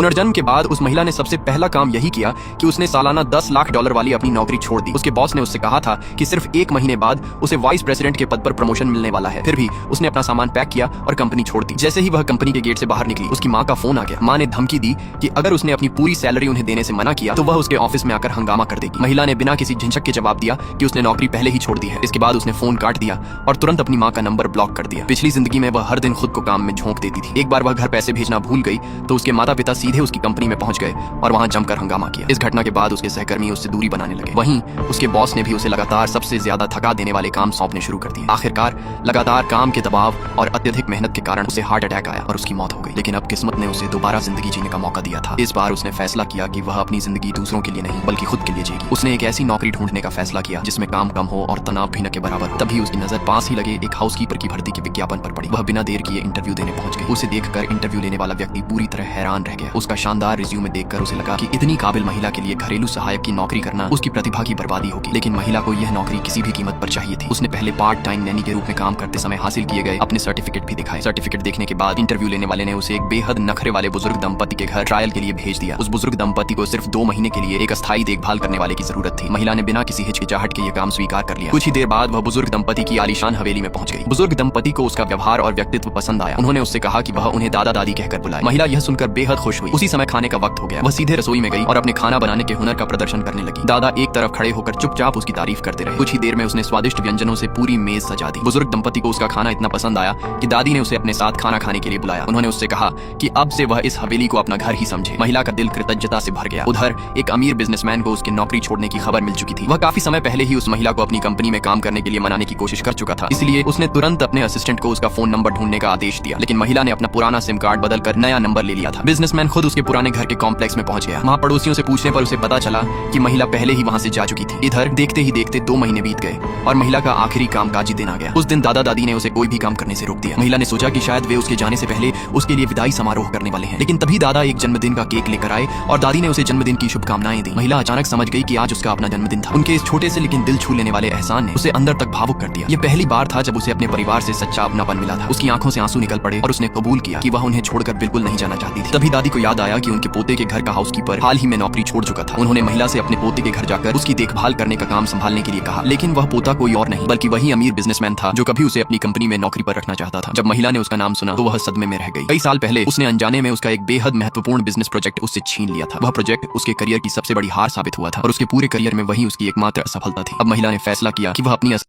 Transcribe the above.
पुनर्जन्म के बाद उस महिला ने सबसे पहला काम यही किया कि उसने सालाना $10 लाख वाली अपनी नौकरी छोड़ दी। उसके बॉस ने उससे कहा था कि सिर्फ 1 महीने बाद उसे वाइस प्रेसिडेंट के पद पर प्रमोशन मिलने वाला है। फिर भी उसने अपना सामान पैक किया और कंपनी छोड़ दी। जैसे ही वह कंपनी के गेट से बाहर निकली, उसकी माँ का फोन आ गया। माँ ने धमकी दी कि अगर उसने अपनी पूरी सैलरी उन्हें देने से मना किया तो वह उसके ऑफिस में आकर हंगामा कर देगी। महिला ने बिना किसी झिझक के जवाब दिया कि उसने नौकरी पहले ही छोड़ दी है। इसके बाद उसने फोन काट दिया और तुरंत अपनी माँ का नंबर ब्लॉक कर दिया। पिछली जिंदगी में वह हर दिन खुद को काम में झोंक देती थी। एक बार वह घर पैसे भेजना भूल गई तो उसके माता पिता सीधे उसकी कंपनी में पहुंच गए और वहां जमकर हंगामा किया। इस घटना के बाद उसके सहकर्मी उससे दूरी बनाने लगे। वहीं उसके बॉस ने भी उसे लगातार सबसे ज्यादा थका देने वाले काम सौंपने शुरू कर दिए। आखिरकार लगातार काम के दबाव और अत्यधिक मेहनत के कारण उसे हार्ट अटैक आया और उसकी मौत हो गई। लेकिन अब किस्मत ने उसे दोबारा जिंदगी जीने का मौका दिया था। इस बार उसने फैसला किया कि वह अपनी जिंदगी दूसरों के लिए नहीं बल्कि खुद के लिए जिएगी। उसने एक ऐसी नौकरी ढूंढने का फैसला किया जिसमें काम कम हो और तनाव भी न के बराबर हो। तभी उसकी नजर पास ही लगे एक हाउसकीपर की भर्ती के विज्ञापन पर पड़ी। वह बिना देर किए इंटरव्यू देने पहुंच गई। उसे देखकर इंटरव्यू लेने वाला व्यक्ति पूरी तरह हैरान रह गया। उसका शानदार रिज्यूमे देखकर उसे लगा कि इतनी काबिल महिला के लिए घरेलू सहायक की नौकरी करना उसकी प्रतिभा की बर्बादी होगी। लेकिन महिला को यह नौकरी किसी भी कीमत पर चाहिए थी। उसने पहले पार्ट टाइम नैनी के रूप में काम करते समय हासिल किए गए अपने सर्टिफिकेट भी दिखाए। सर्टिफिकेट देखने के बाद इंटरव्यू लेने वाले ने उसे एक बेहद नखरे वाले बुजुर्ग दंपति के घर ट्रायल के लिए भेज दिया। उस बुजुर्ग दंपति को सिर्फ 2 महीने के लिए एक अस्थायी देखभाल करने वाले की जरूरत थी। महिला ने बिना किसी हिचकिचाहट के यह काम स्वीकार कर लिया। कुछ ही देर बाद वह बुजुर्ग दंपति की आलीशान हवेली में पहुंच गई। बुजुर्ग दंपति को उसका व्यवहार और व्यक्तित्व पसंद आया। उन्होंने उससे कहा कि वह उन्हें दादा दादी कहकर बुलाए। महिला यह सुनकर बेहद खुश हुई। उसी समय खाने का वक्त हो गया। वह सीधे रसोई में गई और अपने खाना बनाने के हुनर का प्रदर्शन करने लगी। दादा एक तरफ खड़े होकर चुपचाप उसकी तारीफ करते रहे। कुछ ही देर में उसने स्वादिष्ट व्यंजनों से पूरी मेज सजा दी। बुजुर्ग दंपति को उसका खाना इतना पसंद आया कि दादी ने उसे अपने साथ खाना खाने के लिए बुलाया। उन्होंने उससे कहा कि अब से वह इस हवेली को अपना घर ही समझे। महिला का दिल कृतज्ञता से भर गया। उधर एक अमीर बिजनेसमैन को उसकी नौकरी छोड़ने की खबर मिल चुकी थी। वह काफी समय पहले ही उस महिला को अपनी कंपनी में काम करने के लिए मनाने की कोशिश कर चुका था। इसलिए उसने तुरंत अपने असिस्टेंट को उसका फोन नंबर ढूंढने का आदेश दिया। लेकिन महिला ने अपना पुराना सिम कार्ड बदलकर नया नंबर ले लिया था। बिजनेसमैन खुद उसके पुराने घर के कॉम्प्लेक्स में पहुंच गया। वहां पड़ोसियों से पूछने पर उसे पता चला कि महिला पहले ही वहां से जा चुकी थी। इधर देखते ही देखते 2 महीने बीत गए और महिला का आखिरी कामकाजी दिन आ गया। उस दिन दादा दादी ने उसे कोई भी काम करने से रोक दिया। महिला ने सोचा कि शायद वे उसके जाने से पहले उसके लिए विदाई समारोह करने वाले हैं। लेकिन तभी दादा एक जन्मदिन का केक लेकर आए और दादी ने उसे जन्मदिन की शुभकामनाएं दी। महिला अचानक समझ गई कि आज उसका अपना जन्मदिन था। उनके इस छोटे से लेकिन दिल छू लेने वाले एहसान ने उसे अंदर तक भावुक कर दिया। ये पहली बार था जब उसे अपने परिवार से सच्चा अपनापन मिला था। उसकी आंखों से आंसू निकल पड़े और उसने कबूल किया कि वह उन्हें छोड़कर बिल्कुल नहीं जाना चाहती थी। तभी दादी को याद आया कि उनके पोते के घर का हाउसकीपर हाल ही में नौकरी छोड़ चुका था। उन्होंने महिला से अपने पोते के घर जाकर उसकी देखभाल करने का काम संभालने के लिए कहा। लेकिन वह पोता कोई और नहीं बल्कि वही अमीर बिजनेसमैन था जो कभी उसे अपनी कंपनी में नौकरी पर रखना चाहता था। जब महिला ने उसका नाम सुना तो वह सदमे में रह गई। कई साल पहले उसने अनजाने में उसका एक बेहद महत्वपूर्ण बिजनेस प्रोजेक्ट उससे छीन लिया था। वह प्रोजेक्ट उसके करियर की सबसे बड़ी हार साबित हुआ था और उसके पूरे करियर में वही उसकी एकमात्र असफलता थी। अब महिला ने फैसला किया कि वह अपनी